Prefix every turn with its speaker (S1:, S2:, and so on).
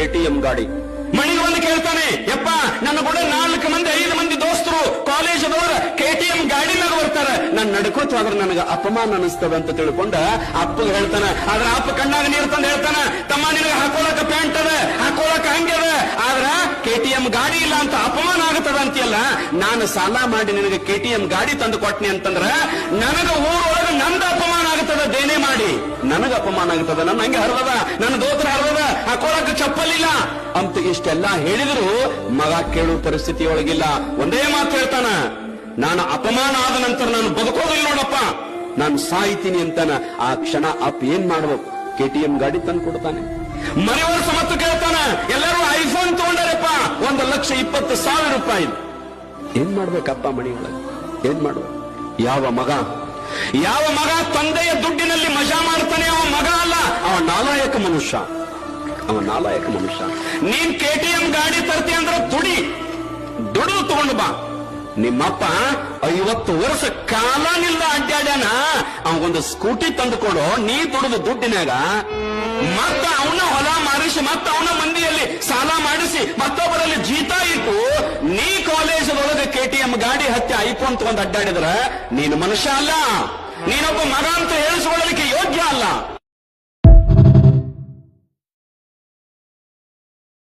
S1: KTM ಗಾಡಿ. ಮಣಿಗೆ ಒಂದು ಕೇಳ್ತಾನೆ, ಯಪ್ಪ ನನ್ನ ಕೂಡ 4 ಮಂದಿ 5 ಮಂದಿ ದೋಸ್ತರು ಕಾಲೇಜದವರು KTM ಗಾಡಿ ಮ್ಯಾಗ ಬರ್ತಾರೆ, ನಾನು ನಡ್ಕೋತ ಹೋದ್ರೆ ನನಗೆ ಅಪಮಾನ ಅನಿಸ್ತದ ಅಂತ ತಿಳ್ಕೊಂಡ ಅಪ್ಪಗೆ ಹೇಳ್ತಾನ. ಆದ್ರ ಅಪ್ಪ ಕಣ್ಣಾಗ ನೀರು ತಂದು ಹೇಳ್ತಾನ, ತಮ್ಮ ನಿನಗೆ ಹಾಕೊಳಕ ಪ್ಯಾಂಟ್ ಅದ, ಹಾಕೊಳಕ ಹಂಗ್ಯದ, ಆದ್ರ KTM ಗಾಡಿ ಇಲ್ಲ ಅಂತ ಅಪಮಾನ ಆಗತ್ತದ ಅಂತೀಯಲ್ಲ, ನಾನು ಸಾಲ ಮಾಡಿ ನಿನಗೆ KTM ಗಾಡಿ ತಂದು ಕೊಟ್ನಿ ಅಂತಂದ್ರ ನನಗ ಊರೊಳಗ ನಂದ ಅಪಮಾನ ಆಗುತ್ತದ, ದೇನೆ ಮಾಡಿ ನನಗ ಅಪಮಾನ ಆಗುತ್ತದ, ನನ್ನ ಹಂಗೆ ಹರಿದದ, ನನ್ನ ದೋತ್ರ ಹರಿದದ, ಹಾಕೊಳಕ ಚಪ್ಪಲ್ ಇಲ್ಲ ಅಂತ ಇಷ್ಟೆಲ್ಲ ಹೇಳಿದ್ರು ಮಗ ಕೇಳುವ ಪರಿಸ್ಥಿತಿ ಒಳಗಿಲ್ಲ. ಒಂದೇ ಮಾತು ಹೇಳ್ತಾನ, ನಾನು ಅಪಮಾನ ಆದ ನಂತರ ನಾನು ಬದುಕೋದಿಲ್ಲ ನೋಡಪ್ಪ, ನಾನು ಸಾಯ್ತೀನಿ ಅಂತಾನ. ಆ ಕ್ಷಣ ಅಪ್ಪ ಏನ್ ಮಾಡ್ಬೇಕು, KTM ಗಾಡಿ ತಂದು ಕೊಡ್ತಾನೆ. ಮನೆ ವರ್ಷ ಮತ್ತು ಕೇಳ್ತಾನ, ಎಲ್ಲರೂ ಐಫೋನ್ ತಗೊಂಡಾರಪ್ಪ, 1,20,000 ರೂಪಾಯಿ. ಏನ್ ಮಾಡ್ಬೇಕಪ್ಪ ಮನೆಯೊಳಗೆ, ಏನ್ ಮಾಡ್ಬೇಕು? ಯಾವ ಮಗ ತಂದೆಯ ದುಡ್ಡಿನಲ್ಲಿ ಮಜಾ ಮಾಡ್ತಾನೆ, ಅವ ಮಗ ಅಲ್ಲ, ಅವ ನಾಲಾಯಕ ಮನುಷ್ಯ. ನೀನ್ KTM ಗಾಡಿ ತರ್ತಿ ಅಂದ್ರೆ ದುಡಿದು ತಗೊಂಡು ಬಾ. ನಿಮ್ಮಪ್ಪ 50 ವರ್ಷ ಕಾಲನಿಲ್ಲ ಅಡ್ಡಾಡ್ಯಾನ, ಅವಗೊಂದು ಸ್ಕೂಟಿ ತಂದು ಕೊಡು, ನೀ ದುಡಿದು ದುಡ್ಡಿನಾಗ ಮತ್ತ ಅವನ ಹೊಲ ಮಾರಿಸಿ, ಮತ್ತ ಅವನ ಮಂದಿಯಲ್ಲಿ ಸಾಲ ಮಾಡಿಸಿ, ಮತ್ತೊಬ್ಬರಲ್ಲಿ ಜೀತ ಇಟ್ಟು ನೀ ಕಾಲೇಜದೊಳಗೆ KTM ಗಾಡಿ ಹತ್ತಿ ಐಫೋನ್ ತಗೊಂಡು ಅಡ್ಡಾಡಿದ್ರ ನೀನು ಮನುಷ್ಯ ಅಲ್ಲ, ನೀನೊಬ್ಬ ಮಗ ಅಂತ ಹೇಳಿಸ್ಕೊಳ್ಳಲಿಕ್ಕೆ ಯೋಗ್ಯ ಅಲ್ಲ.